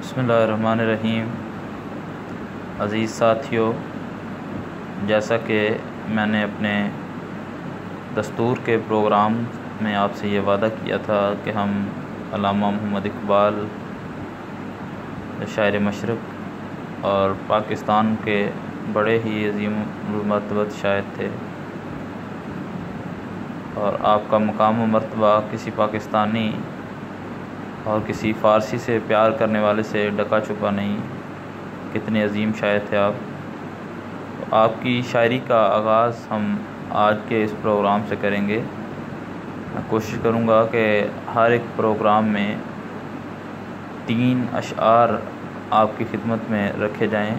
بسم اللہ الرحمن الرحیم۔ عزیز ساتھیو، جیسا کہ میں نے اپنے دستور کے پروگرام میں آپ سے یہ وعدہ کیا تھا کہ ہم علامہ محمد اقبال شاعر مشرق اور پاکستان کے بڑے ہی عظیم المرتبت شاعر تھے، اور آپ کا مقام و مرتبہ کسی پاکستانی اور کسی فارسی سے پیار کرنے والے سے ڈکا چھپا نہیں۔ کتنے عظیم شاعر تھے آپ۔ تو آپ کی شاعری کا آغاز ہم آج کے اس پروگرام سے کریں گے۔ میں کوشش کروں گا کہ ہر ایک پروگرام میں 3 اشعار آپ کی خدمت میں رکھے جائیں،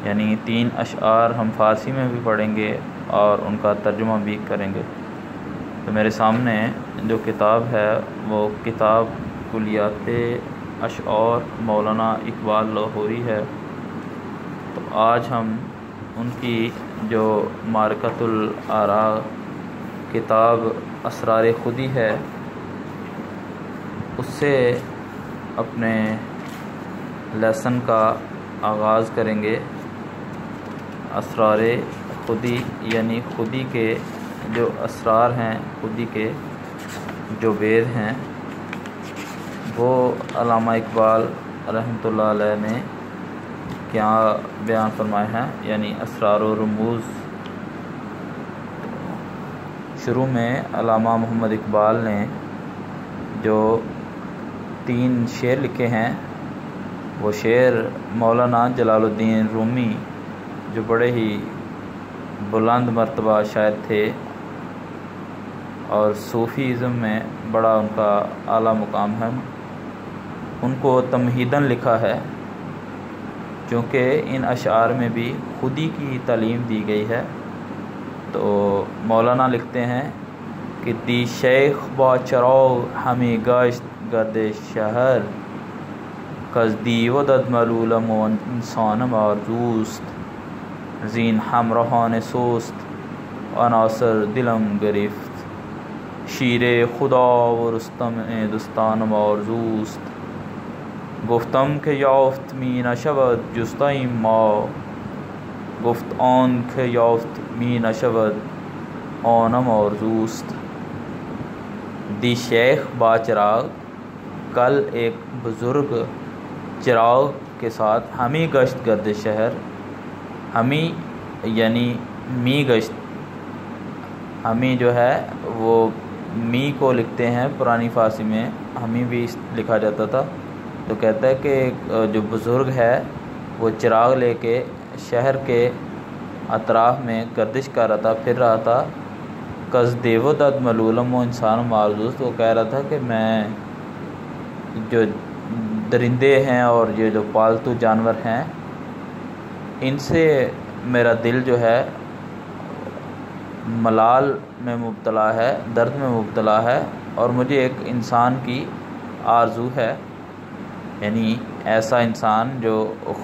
یعنی 3 اشعار ہم فارسی میں بھی پڑھیں گے اور ان کا ترجمہ بھی کریں گے۔ تو میرے سامنے جو کتاب ہے وہ کتاب کلیات اشعار مولانا اقبال لاہوری ہے۔ تو آج ہم ان کی جو معرکۃ الآراء کتاب اسرار خودی ہے اس سے اپنے لیسن کا آغاز کریں گے۔ اسرار خودی یعنی خودی کے جو اسرار ہیں، خودی کے جو وید ہیں، وہ علامہ اقبال رحمۃ اللہ علیہ نے کیا بیان فرمائے ہیں، یعنی اسرار و رموز۔ شروع میں علامہ محمد اقبال نے جو 3 شعر لکھے ہیں، وہ شعر مولانا جلال الدین رومی جو بڑے ہی بلند مرتبہ شاعر تھے اور صوفیزم میں بڑا ان کا اعلیٰ مقام ہے، ان کو تمہیداً لکھا ہے، چونکہ ان اشعار میں بھی خودی کی تعلیم دی گئی ہے۔ تو مولانا لکھتے ہیں کہ دی شیخ با چراغ ہمیں گشت گرد شہر، کز دیودد ملولم و انسانم آرزوست، زین ہمراہان سوست عناصر دلم گرفت، شیر خدا و رستم دستانم آرزوست، گفتم که یافت می نشود جستیم ما، گفت آن که یافت می نشود آنم آرزوست۔ دی شیخ با چراغ، کل ایک بزرگ چراغ کے ساتھ ہمیں گشت گرد شہر، ہمیں یعنی می گشت، ہمیں جو ہے وہ می کو لکھتے ہیں، پرانی فارسی میں ہمیں بھی لکھا جاتا تھا۔ تو کہتا ہے کہ جو بزرگ ہے وہ چراغ لے کے شہر کے اطراف میں گردش کر رہا تھا، پھر رہا تھا۔ کز دیو دد ملولم و انسان معرضوست، وہ کہہ رہا تھا کہ میں جو درندے ہیں اور یہ جو پالتو جانور ہیں ان سے میرا دل جو ہے ملال میں مبتلا ہے، درد میں مبتلا ہے، اور مجھے ایک انسان کی آرزو ہے، یعنی ایسا انسان جو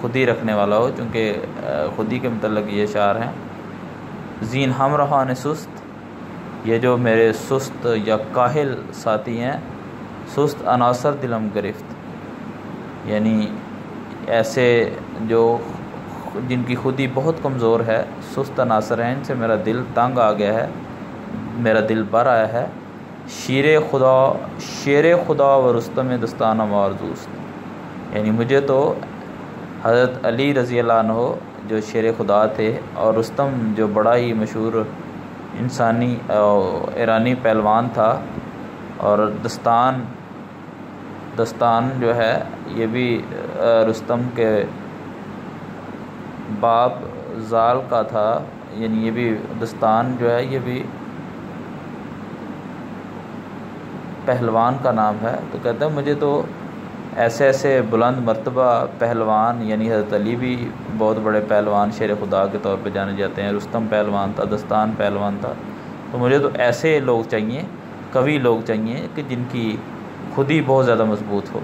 خودی رکھنے والا ہو، چونکہ خودی کے متعلق یہ اشعار ہیں۔ زین ہمراہان سست، یہ جو میرے سست یا کاہل ساتھی ہیں، سست عناصر دلم گرفت، یعنی ایسے جو جن کی خودی بہت کمزور ہے، سست عناصر ہیں، ان سے میرا دل تنگ آ گیا ہے، میرا دل بھر آیا ہے۔ شیر خدا و رستم دستانم آرزوست، یعنی مجھے تو حضرت علی رضی اللہ عنہ جو شیر خدا تھے، اور رستم جو بڑا ہی مشہور انسانی ایرانی پہلوان تھا، اور دستان جو ہے یہ بھی رستم کے باپ زال کا تھا، یعنی یہ بھی دستان جو ہے یہ بھی پہلوان کا نام ہے۔ تو کہتا ہے مجھے تو ایسے بلند مرتبہ پہلوان، یعنی حضرت علی بھی بہت بڑے پہلوان شیر خدا کے طور پہ جانے جاتے ہیں، رستم پہلوان تھا، دستان پہلوان تھا، تو مجھے تو ایسے لوگ چاہیے، قوی لوگ چاہیے کہ جن کی خودی بہت زیادہ مضبوط ہو۔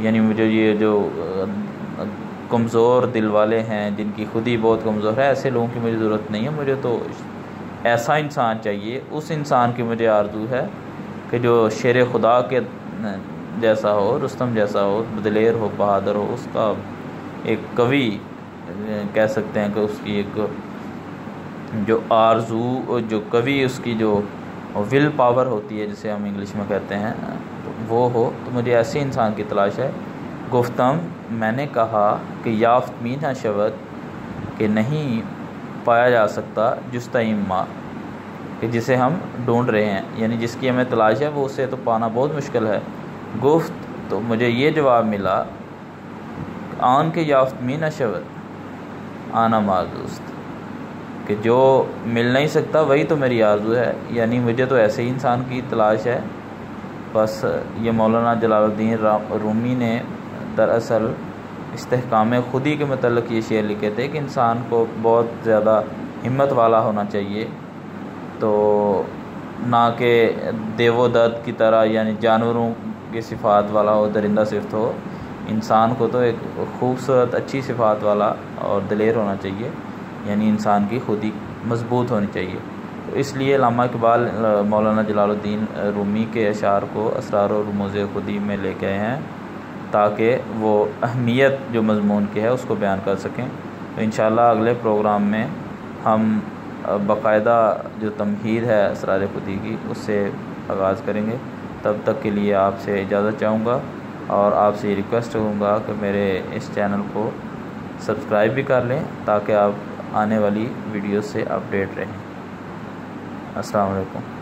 یعنی مجھے یہ جو کمزور دل والے ہیں، جن کی خودی بہت کمزور ہے، ایسے لوگوں کی مجھے ضرورت نہیں ہے، مجھے تو ایسا انسان چاہیے، اس انسان کی مجھے آرزو ہے کہ جو شیر خدا کے جیسا ہو، رستم جیسا ہو، دلیر ہو، بہادر ہو، اس کا ایک قوی کہہ سکتے ہیں کہ اس کی ایک جو آرزو، جو قوی اس کی جو ول پاور ہوتی ہے جسے ہم انگلش میں کہتے ہیں، تو وہ ہو. تو مجھے ایسے انسان کی تلاش ہے. گفتم میں نے کہا کہ یافت می نہ شود، کہ نہیں پایا جا سکتا، جستیم ما، کہ جسے ہم ڈھونڈ رہے ہیں، یعنی جس کی ہمیں تلاش ہے وہ اسے تو پانا بہت مشکل ہے. گفت تو مجھے یہ جواب ملا، آن کے یافت می نہ شود آنا مازوست، کہ جو مل نہیں سکتا وہی تو میری آرزو ہے. یعنی مجھے تو ایسے ہی انسان کی تلاش ہے. بس یہ مولانا جلال الدین رومی نے دراصل استحکام خودی کے متعلق یہ شعر لکھے تھے کہ انسان کو بہت زیادہ ہمت والا ہونا چاہیے، تو نہ کہ دیو و دت کی طرح یعنی جانوروں کی صفات والا ہو، درندہ صفت ہو. انسان کو تو ایک خوبصورت اچھی صفات والا اور دلیر ہونا چاہیے، یعنی انسان کی خودی مضبوط ہونی چاہیے. تو اس لیے علامہ اقبال مولانا جلال الدین رومی کے اشعار کو اسرار و رموز خودی میں لے کے آئے ہیں تاکہ وہ اہمیت جو مضمون کی ہے اس کو بیان کر سکیں. تو انشاءاللہ اگلے پروگرام میں ہم باقاعدہ جو تمہید ہے اسرار خودی کی اس سے آغاز کریں گے. تب تک کے لیے آپ سے اجازت چاہوں گا اور آپ سے یہ ریکویسٹ کروں گا کہ میرے اس چینل کو سبسکرائب بھی کر لیں تاکہ آپ آنے والی ویڈیو سے اپڈیٹ رہیں. السلام علیکم.